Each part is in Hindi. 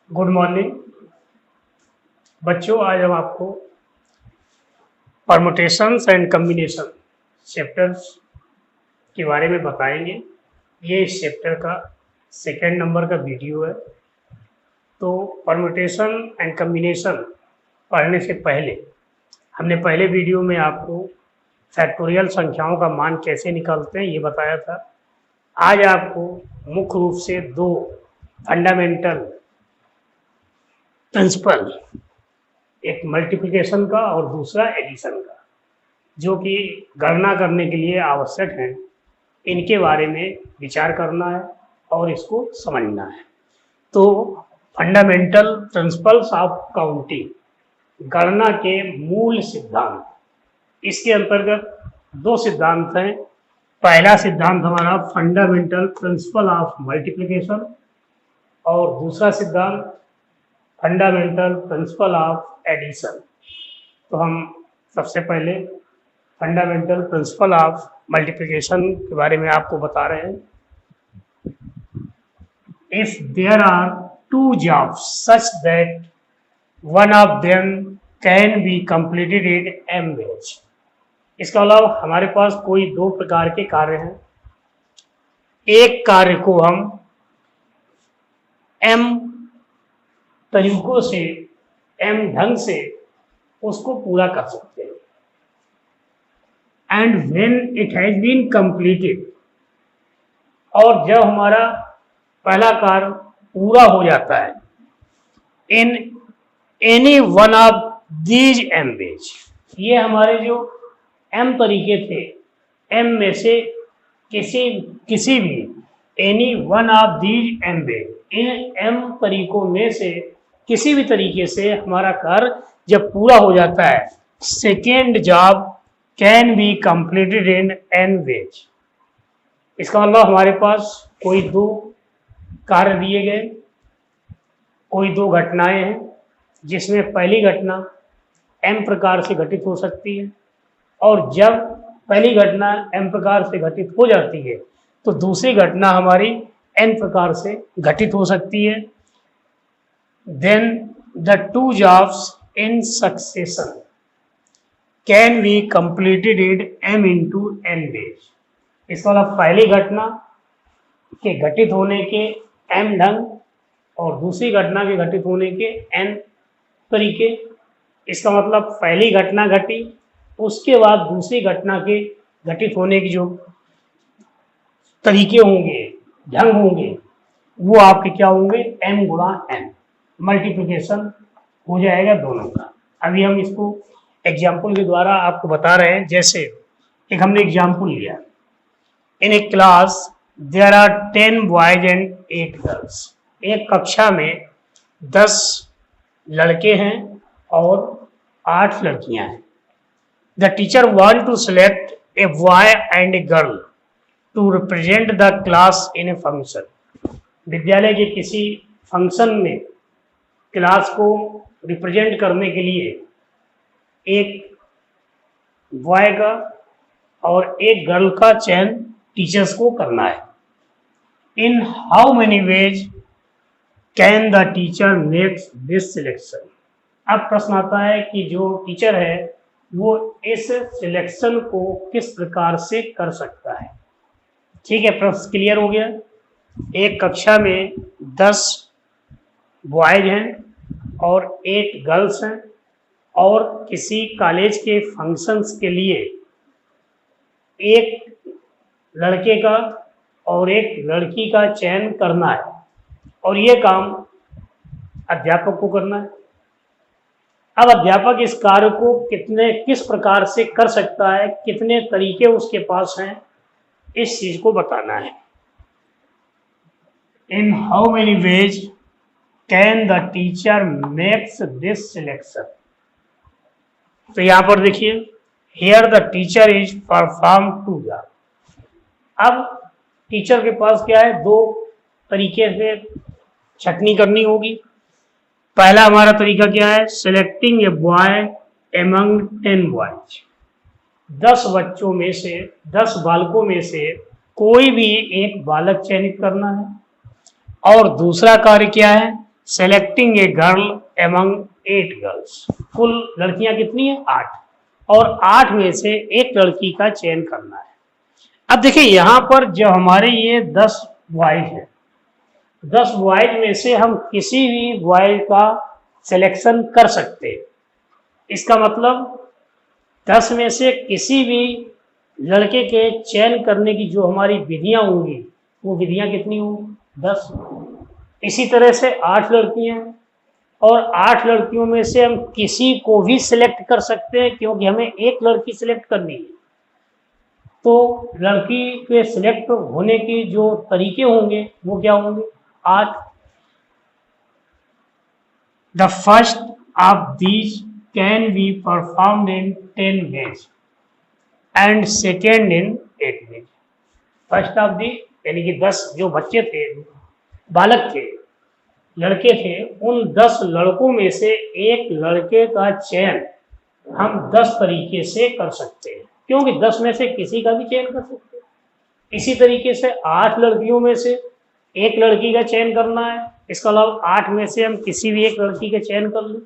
गुड मॉर्निंग बच्चों। आज हम आपको परमुटेशंस एंड कम्बिनेशन चैप्टर्स के बारे में बताएंगे। ये इस चैप्टर का सेकेंड नंबर का वीडियो है। तो परमुटेशन एंड कम्बिनेशन पढ़ने से पहले हमने पहले वीडियो में आपको फैक्टोरियल संख्याओं का मान कैसे निकालते हैं ये बताया था। आज आपको मुख्य रूप से दो फंडामेंटल प्रिंसिपल, एक मल्टीप्लिकेशन का और दूसरा एडिशन का, जो कि गणना करने के लिए आवश्यक हैं, इनके बारे में विचार करना है और इसको समझना है। तो फंडामेंटल प्रिंसिपल्स ऑफ काउंटिंग, गणना के मूल सिद्धांत, इसके अंतर्गत दो सिद्धांत हैं। पहला सिद्धांत हमारा फंडामेंटल प्रिंसिपल ऑफ मल्टीप्लिकेशन और दूसरा सिद्धांत फंडामेंटल प्रिंसिपल ऑफ एडिशन। तो हम सबसे पहले फंडामेंटल प्रिंसिपल ऑफ मल्टीप्लिकेशन के बारे में आपको बता रहे हैं। If there are two jobs such that one of them can be completed in m days. इसके अलावा हमारे पास कोई दो प्रकार के कार्य हैं। एक कार्य को हम एम तरीकों से, एम ढंग से उसको पूरा कर सकते हैं। And when it has been completed, और जब हमारा पहला कार्य पूरा हो जाता है, in any one of these m ways, ये हमारे जो एम तरीके थे, एम में से किसी भी any one of these m ways, इन एम तरीकों में से किसी भी तरीके से हमारा कार्य जब पूरा हो जाता है, second job can be completed in n ways. इसका मतलब हमारे पास कोई दो कार्य दिए गए, कोई दो घटनाएं हैं, जिसमें पहली घटना एम प्रकार से घटित हो सकती है, और जब पहली घटना एम प्रकार से घटित हो जाती है तो दूसरी घटना हमारी एन प्रकार से घटित हो सकती है। Then the two jobs in succession can be completed in m into n days। इसका मतलब पहली घटना के घटित होने के m ढंग और दूसरी घटना के घटित होने के n तरीके। इसका मतलब पहली घटना घटी, उसके बाद दूसरी घटना के घटित होने की जो तरीके होंगे, ढंग होंगे, वो आपके क्या होंगे, m गुणा n, मल्टीप्लिकेशन हो जाएगा दोनों का। अभी हम इसको एग्जाम्पल के द्वारा आपको बता रहे हैं। जैसे एक हमने एग्जाम्पल लिया, in a class there are 10 boys and 8 girls. एक कक्षा में 10 लड़के हैं और 8 लड़कियां हैं। The teacher want to select a boy and a girl to represent the class in a function. विद्यालय के किसी फंक्शन में क्लास को रिप्रेजेंट करने के लिए एक बॉय का और एक गर्ल का चयन टीचर्स को करना है। In how many ways can the teacher makes this selection. अब प्रश्न आता है कि जो टीचर है वो इस सिलेक्शन को किस प्रकार से कर सकता है। ठीक है, प्रश्न क्लियर हो गया। एक कक्षा में 10 बॉयज हैं और 8 गर्ल्स हैं, और किसी कॉलेज के फंक्शंस के लिए एक लड़के का और एक लड़की का चयन करना है, और ये काम अध्यापक को करना है। अब अध्यापक इस कार्य को किस प्रकार से कर सकता है, कितने तरीके उसके पास हैं, इस चीज को बताना है। In how many ways can the teacher makes this selection. तो यहां पर देखिए, here the teacher is perform two job. अब टीचर के पास क्या है, दो तरीके से छटनी करनी होगी। पहला हमारा तरीका क्या है, selecting a boy among 10 boys. 10 बच्चों में से, 10 बालकों में से कोई भी एक बालक चयनित करना है। और दूसरा कार्य क्या है, selecting a girl among 8 girls. कुल लड़कियां कितनी है? 8, और 8 में से एक लड़की का चयन करना है। अब देखिए यहां पर जो हमारे ये 10 बॉयज है, 10 बॉयज में से हम किसी भी बॉयज का सिलेक्शन कर सकते हैं। इसका मतलब 10 में से किसी भी लड़के के चयन करने की जो हमारी विधियां होंगी, वो विधियां कितनी होंगी? 10। इसी तरह से 8 लड़कियां हैं, और 8 लड़कियों में से हम किसी को भी सिलेक्ट कर सकते हैं, क्योंकि हमें एक लड़की सिलेक्ट करनी है। तो लड़की के सिलेक्ट होने के जो तरीके होंगे वो क्या होंगे? 8। The first of these can be performed in 10 ways and second in 8 ways। First of the यानी कि 10 जो बच्चे थे, बालक थे, लड़के थे, उन 10 लड़कों में से एक लड़के का चयन हम 10 तरीके से कर सकते हैं, क्योंकि 10 में से किसी का भी चयन कर सकते हैं। इसी तरीके से 8 लड़कियों में से एक लड़की का चयन करना है, इसका अलावा 8 में से हम किसी भी एक लड़की का चयन कर लें।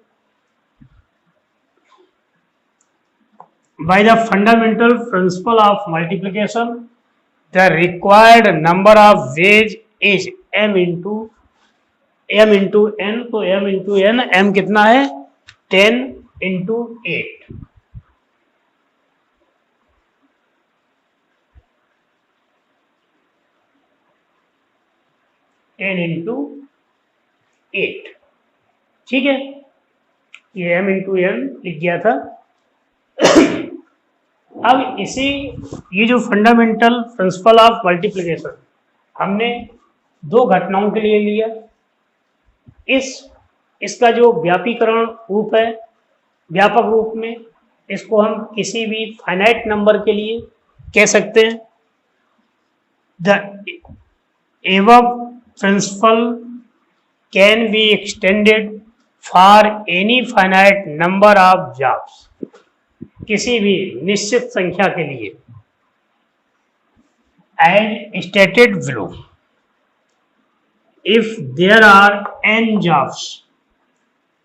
By the fundamental principle of multiplication, the required number of ways is m into n। तो m into n, m कितना है? 10 into 8। n into 8, ठीक है, ये m into n लिख गया था। अब इसी ये जो फंडामेंटल प्रिंसिपल ऑफ मल्टीप्लिकेशन हमने 2 घटनाओं के लिए लिया। इसका जो व्यापीकरण रूप है, व्यापक रूप में इसको हम किसी भी फाइनाइट नंबर के लिए कह सकते हैं। The above principle can be extended for any finite number of jobs. किसी भी निश्चित संख्या के लिए, as stated below, if there are n jobs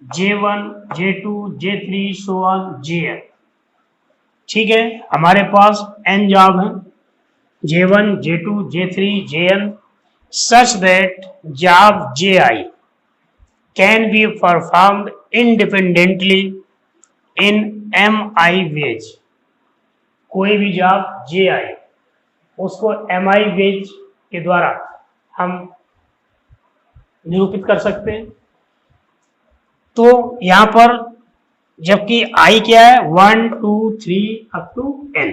J1, J2, J3 so on Jn। ठीक है, हमारे पास n जॉब है, J1, J2, J3, Jn, such that job Ji can be performed independently in mi ways। कोई भी जॉब Ji उसको mi ways के द्वारा हम निरूपित कर सकते हैं। तो यहां पर जबकि i क्या है? 1, 2, 3 up to n,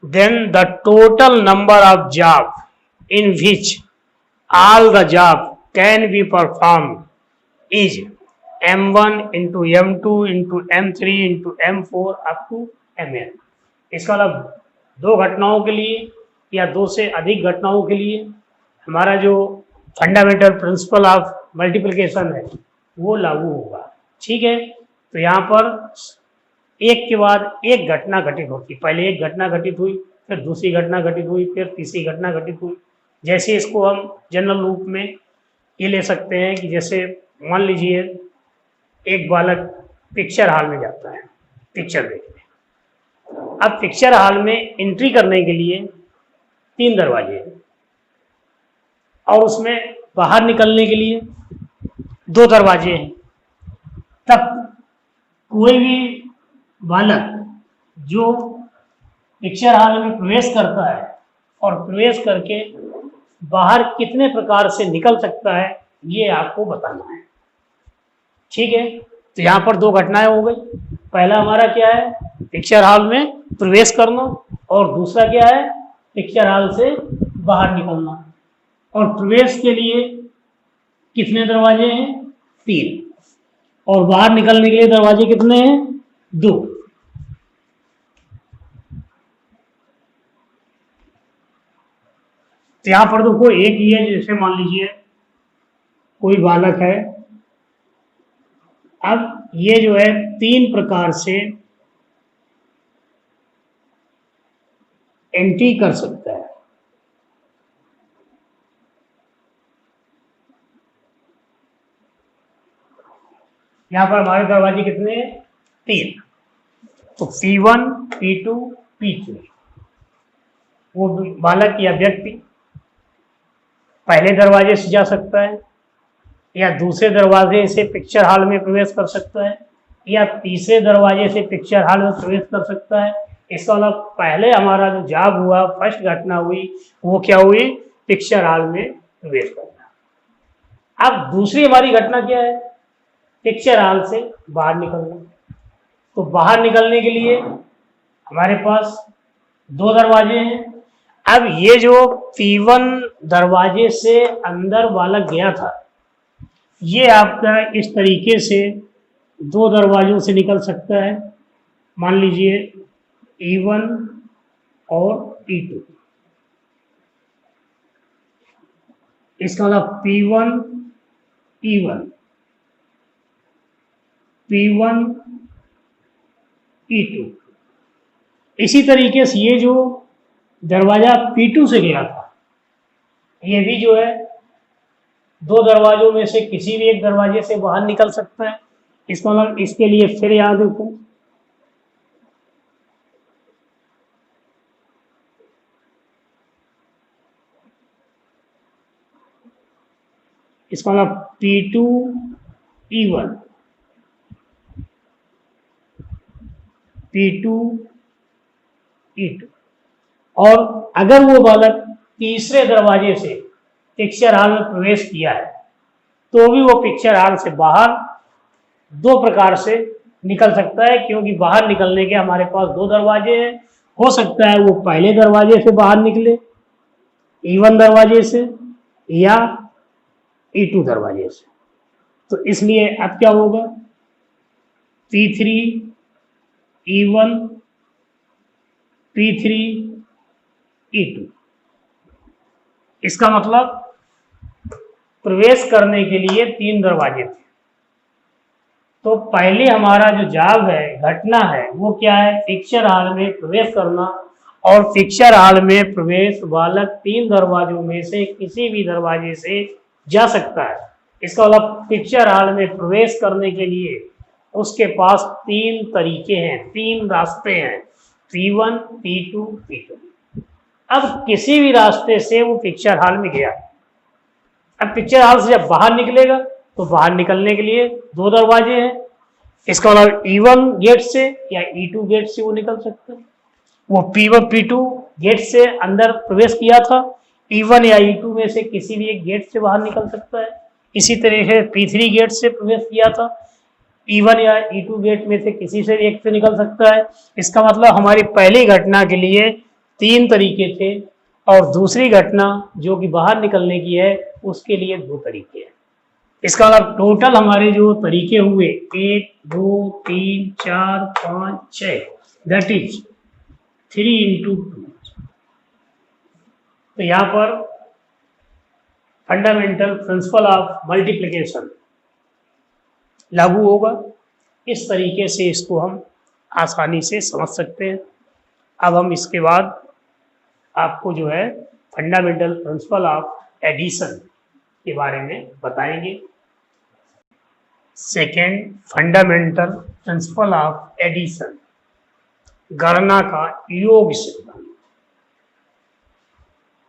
then the total number of job in which all the job can be performed is m1 into m2 into m3 into m4 up to mn। इसका मतलब 2 घटनाओं के लिए या 2 से अधिक घटनाओं के लिए हमारा जो फंडामेंटल प्रिंसिपल ऑफ मल्टीप्लिकेशन है वो लागू होगा। ठीक है, तो यहाँ पर एक के बाद एक घटना घटित होती, पहले एक घटना घटित हुई, फिर दूसरी घटना घटित हुई, फिर तीसरी घटना घटित हुई। जैसे इसको हम जनरल रूप में ये ले सकते हैं कि जैसे मान लीजिए एक बालक पिक्चर हॉल में जाता है पिक्चर देखने। अब पिक्चर हॉल में एंट्री करने के लिए 3 दरवाजे हैं, और उसमें बाहर निकलने के लिए 2 दरवाजे हैं। तब कोई भी बालक जो पिक्चर हॉल में प्रवेश करता है और प्रवेश करके बाहर कितने प्रकार से निकल सकता है, ये आपको बताना है। ठीक है, तो यहाँ पर 2 घटनाएं हो गई। पहला हमारा क्या है? पिक्चर हॉल में प्रवेश करना, और दूसरा क्या है? पिक्चर हॉल से बाहर निकलना। और प्रवेश के लिए कितने दरवाजे हैं? 3, और बाहर निकलने के लिए दरवाजे कितने हैं? 2। तो यहां पर तो कोई एक ही है, जैसे मान लीजिए कोई बालक है, अब ये जो है 3 प्रकार से एंट्री कर सकता है। यहाँ पर हमारे दरवाजे कितने हैं? 3। तो P1, P2, P3 वो बालक या व्यक्ति पहले दरवाजे से जा सकता है, या दूसरे दरवाजे से पिक्चर हॉल में प्रवेश कर सकता है, या तीसरे दरवाजे से पिक्चर हॉल में प्रवेश कर सकता है। इसका मतलब पहले हमारा जो जॉब हुआ, फर्स्ट घटना हुई, वो क्या हुई? पिक्चर हॉल में प्रवेश करना। अब दूसरी हमारी घटना क्या है? पिक्चर हॉल से बाहर निकलना। तो बाहर निकलने के लिए हमारे पास 2 दरवाजे हैं। अब ये जो P1 दरवाजे से अंदर बालक गया था, ये आपका इस तरीके से 2 दरवाजों से निकल सकता है। मान लीजिए E1 और E2। इसका मतलब P1, E1, P1, E2। इसी तरीके से ये जो दरवाजा P2 से गया था, ये भी जो है 2 दरवाजों में से किसी भी एक दरवाजे से बाहर निकल सकता है। इसका मतलब इसके लिए फिर याद रखो, इसका मतलब P2, E1, P2, E2। और अगर वो बालक तीसरे दरवाजे से पिक्चर हॉल में प्रवेश किया है, तो भी वो पिक्चर हॉल से बाहर 2 प्रकार से निकल सकता है, क्योंकि बाहर निकलने के हमारे पास 2 दरवाजे हैं। हो सकता है वो पहले दरवाजे से बाहर निकले, E1 दरवाजे से, या E2 दरवाजे से। तो इसलिए अब क्या होगा? P3, E1, P3, E2। इसका मतलब प्रवेश करने के लिए 3 दरवाजे थे। तो पहले हमारा जो जॉब है, घटना है, वो क्या है? पिक्चर हॉल में प्रवेश करना। और पिक्चर हॉल में प्रवेश बालक 3 दरवाजों में से किसी भी दरवाजे से जा सकता है। इसका मतलब पिक्चर हॉल में प्रवेश करने के लिए उसके पास 3 तरीके हैं, 3 रास्ते हैं, P1, P2, P2। अब किसी भी रास्ते से वो पिक्चर हॉल में गया। अब पिक्चर हॉल से जब बाहर निकलेगा, तो बाहर निकलने के लिए 2 दरवाजे हैं। इसका मतलब E1 गेट से या E2 गेट से वो निकल सकता है। वो P1, P2 गेट से अंदर प्रवेश किया था, E1 या E2 में से किसी भी एक गेट से बाहर निकल सकता है। इसी तरह से P3 गेट से प्रवेश किया था, E1 या E2 गेट में से किसी से एक से निकल सकता है। इसका मतलब हमारी पहली घटना के लिए 3 तरीके थे, और दूसरी घटना जो कि बाहर निकलने की है, उसके लिए 2 तरीके हैं। इसका मतलब टोटल हमारे जो तरीके हुए 1, 2, 3, 4, 5, 6, दैट इज 3 × 2। तो यहाँ पर फंडामेंटल प्रिंसिपल ऑफ मल्टीप्लिकेशन लागू होगा। इस तरीके से इसको हम आसानी से समझ सकते हैं। अब हम इसके बाद आपको जो है फंडामेंटल प्रिंसिपल ऑफ एडिशन के बारे में बताएंगे। Second, fundamental principle of addition, गणना का योग सिद्धांत।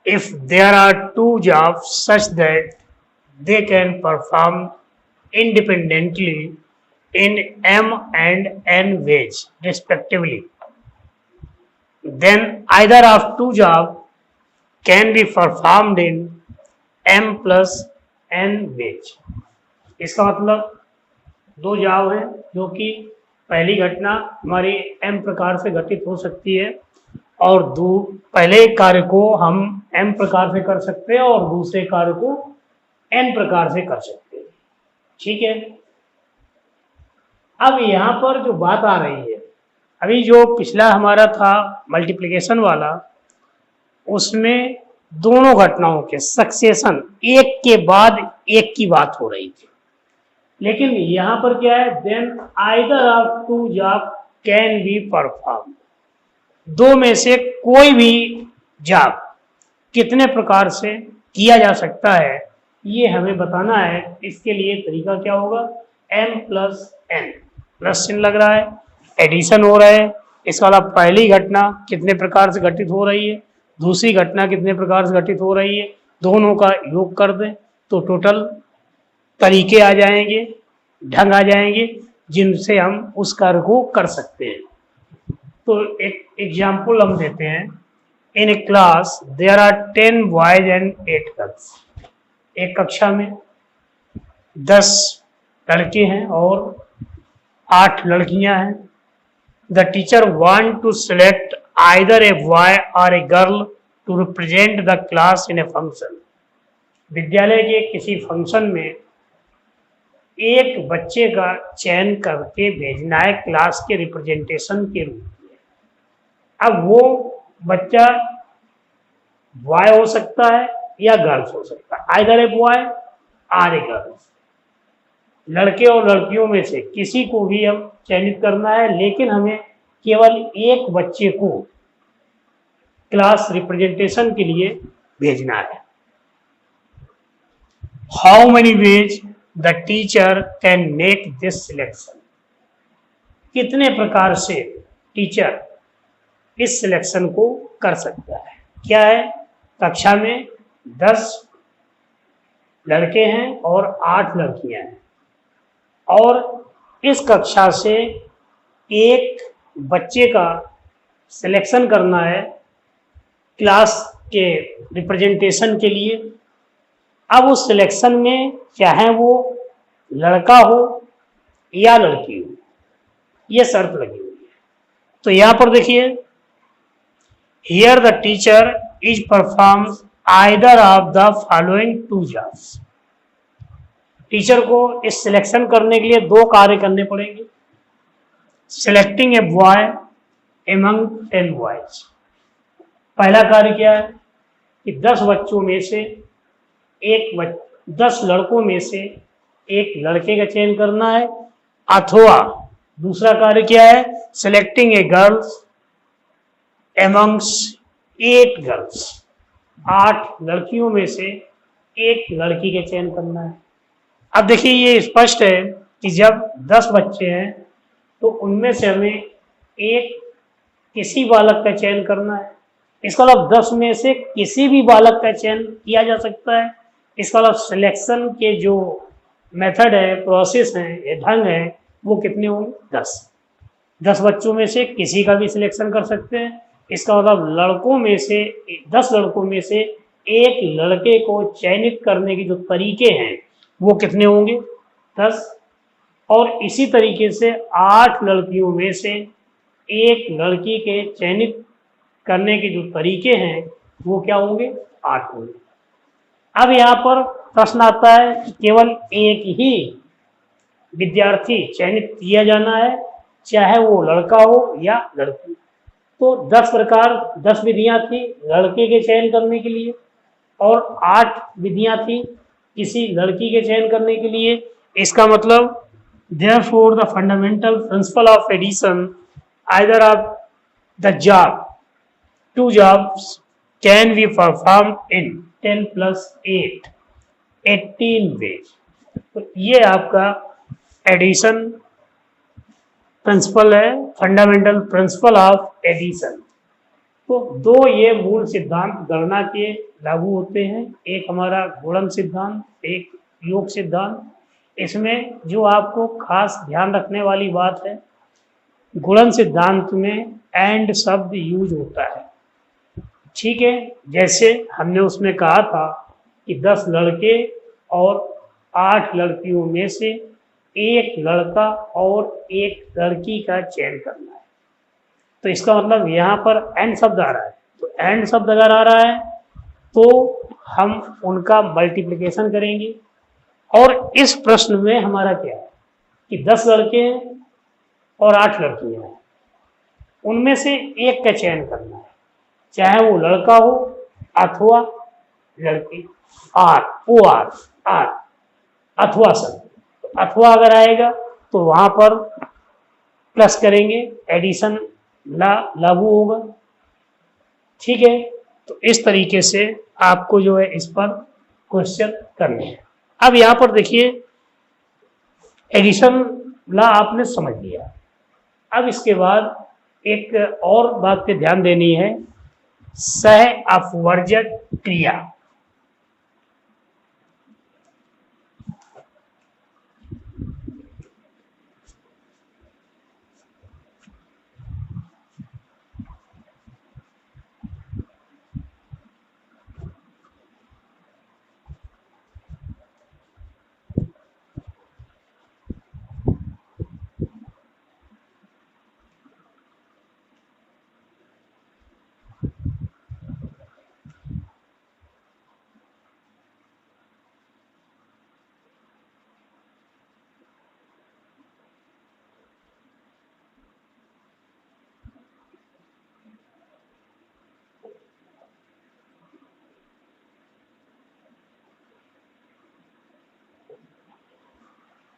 If there are 2 jobs such that they can perform independently in M and N ways respectively, then either of 2 jobs can be performed in M plus N ways। इसका मतलब 2 जॉब है जो कि पहली घटना हमारी M प्रकार से घटित हो सकती है, और पहले कार्य को हम M प्रकार से कर सकते हैं और दूसरे कार्य को N प्रकार से कर सकते हैं। ठीक है। अब यहाँ पर जो बात आ रही है, अभी जो पिछला हमारा था मल्टीप्लिकेशन वाला, उसमें दोनों घटनाओं के सक्सेशन एक के बाद एक की बात हो रही थी। लेकिन यहाँ पर क्या है? Then either of 2 job can be perform. 2 में से कोई भी जॉब कितने प्रकार से किया जा सकता है, ये हमें बताना है। इसके लिए तरीका क्या होगा? m प्लस n, प्लस चिन्ह लग रहा है, एडिशन हो रहा है। इसका मतलब पहली घटना कितने प्रकार से घटित हो रही है, दूसरी घटना कितने प्रकार से घटित हो रही है, दोनों का योग कर दें तो टोटल तरीके आ जाएंगे, ढंग आ जाएंगे जिनसे हम उस कार्य को कर सकते हैं। तो एक एग्जाम्पल हम देते हैं। In a class there are 10 boys and 8 girls. एक कक्षा में 10 लड़के हैं और 8 लड़कियां हैं। The teacher want to select either a boy or a girl to represent the class in a function. विद्यालय के किसी फंक्शन में एक बच्चे का चयन करके भेजना है क्लास के रिप्रेजेंटेशन के रूप में। अब वो बच्चा बॉय हो सकता है या गर्ल्स हो सकता है, either a boy or a girls. लड़के और लड़कियों में से किसी को भी हम चयनित करना है, लेकिन हमें केवल एक बच्चे को क्लास रिप्रेजेंटेशन के लिए भेजना है। How many veg the teacher can make this selection. कितने प्रकार से टीचर इस सिलेक्शन को कर सकता है। क्या है, कक्षा में 10 लड़के हैं और 8 लड़कियां हैं और इस कक्षा से एक बच्चे का सिलेक्शन करना है क्लास के रिप्रेजेंटेशन के लिए। अब उस सिलेक्शन में चाहे वो लड़का हो या लड़की हो, ये शर्त लगी हुई है। तो यहां पर देखिए, here the teacher is performs either of the following 2 jobs. Teacher को इस सिलेक्शन करने के लिए 2 कार्य करने पड़ेंगे। Selecting a boy among 10 boys. पहला कार्य क्या है कि 10 बच्चों में से 10 लड़कों में से एक लड़के का चयन करना है, अथवा दूसरा कार्य क्या है, सिलेक्टिंग ए गर्ल्स एमंग्स 8 गर्ल्स। 8 लड़कियों में से एक लड़की का चयन करना है। अब देखिए, ये स्पष्ट है कि जब 10 बच्चे हैं तो उनमें से हमें एक किसी बालक का चयन करना है। इसका मतलब 10 में से किसी भी बालक का चयन किया जा सकता है। इसका मतलब सिलेक्शन के जो मेथड है, प्रोसेस है, ये ढंग है, वो कितने होंगे, 10 बच्चों में से किसी का भी सिलेक्शन कर सकते हैं। इसका मतलब लड़कों में से 10 लड़कों में से एक लड़के को चयनित करने के जो तरीके हैं वो कितने होंगे, 10। और इसी तरीके से 8 लड़कियों में से एक लड़की के चयनित करने के जो तरीके हैं वो क्या होंगे, 8 होंगे। अब यहाँ पर प्रश्न आता है कि केवल एक ही विद्यार्थी चयनित किया जाना है, चाहे वो लड़का हो या लड़की। तो 10 विधियां थी लड़के के चयन करने के लिए और 8 विधियां थी किसी लड़की के चयन करने के लिए। इसका मतलब therefore the fundamental principle of addition either of the job 2 jobs can be performed in 10 plus 8 18 ways। तो ये आपका एडिशन प्रिंसिपल है, फंडामेंटल प्रिंसिपल ऑफ एडिशन। तो 2 ये मूल सिद्धांत गणना के लागू होते हैं, एक हमारा गुणन सिद्धांत, एक योग सिद्धांत। इसमें जो आपको खास ध्यान रखने वाली बात है, गुणन सिद्धांत में एंड शब्द यूज होता है, ठीक है। जैसे हमने उसमें कहा था कि 10 लड़के और 8 लड़कियों में से एक लड़का और एक लड़की का चयन करना है। तो इसका मतलब यहाँ पर एंड शब्द आ रहा है। तो एंड शब्द अगर आ रहा है तो हम उनका मल्टीप्लिकेशन करेंगे। और इस प्रश्न में हमारा क्या है कि 10 लड़के हैं और 8 लड़कियां हैं, उनमें से एक का चयन करना है, चाहे वो लड़का हो अथवा लड़की। आर अथवा शब्द, अथवा अगर आएगा तो वहां पर प्लस करेंगे, एडिशन लागू होगा, ठीक है। तो इस तरीके से आपको जो है इस पर क्वेश्चन करने हैं। अब यहाँ पर देखिए, एडिशन ला आपने समझ लिया। अब इसके बाद एक और बात पे ध्यान देनी है, सह अपवर्जक क्रिया।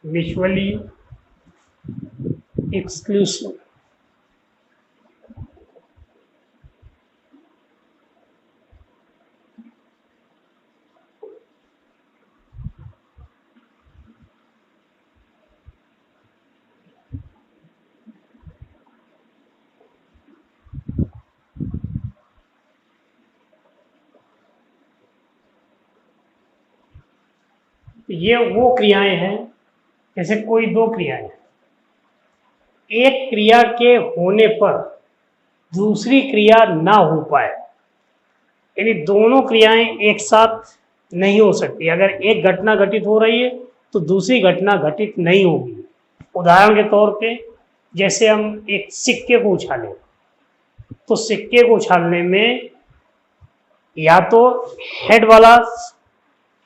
Mutually exclusive. ये वो क्रियाएं हैं, जैसे कोई दो क्रियाएं हैं, एक क्रिया के होने पर दूसरी क्रिया ना हो पाए, यानी दोनों क्रियाएं एक साथ नहीं हो सकती। अगर एक घटना घटित हो रही है तो दूसरी घटना घटित नहीं होगी। उदाहरण के तौर पे जैसे हम एक सिक्के को उछालें, तो सिक्के को उछालने में या तो हेड वाला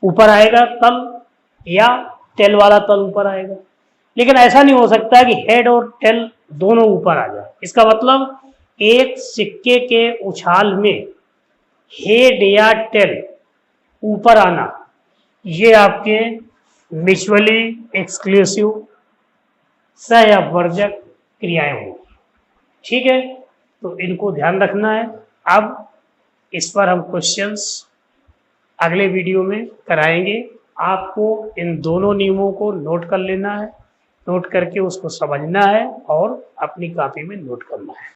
ऊपर आएगा तल, या टेल वाला तल ऊपर आएगा। लेकिन ऐसा नहीं हो सकता कि हेड और टेल दोनों ऊपर आ जाए। इसका मतलब एक सिक्के के उछाल में हेड या टेल ऊपर आना, ये आपके म्यूचुअली एक्सक्लूसिव सह अपवर्जक क्रियाएं होंगी। ठीक है, तो इनको ध्यान रखना है। अब इस पर हम क्वेश्चंस अगले वीडियो में कराएंगे। आपको इन दोनों नियमों को नोट कर लेना है, नोट करके उसको समझना है और अपनी कॉपी में नोट करना है।